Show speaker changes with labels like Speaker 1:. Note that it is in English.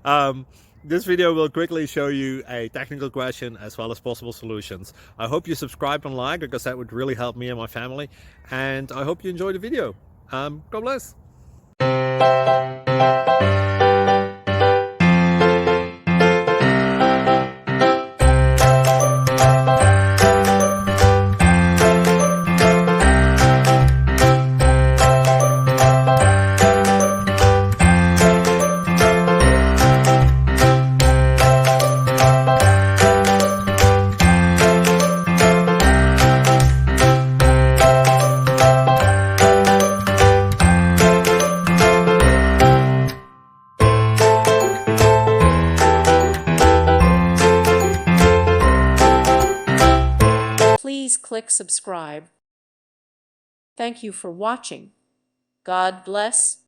Speaker 1: um, this video will quickly show you a technical question as well as possible solutions. I hope you subscribe and like, because that would really help me and my family. And I hope you enjoy the video. God bless.
Speaker 2: Please click subscribe. Thank you for watching. God bless.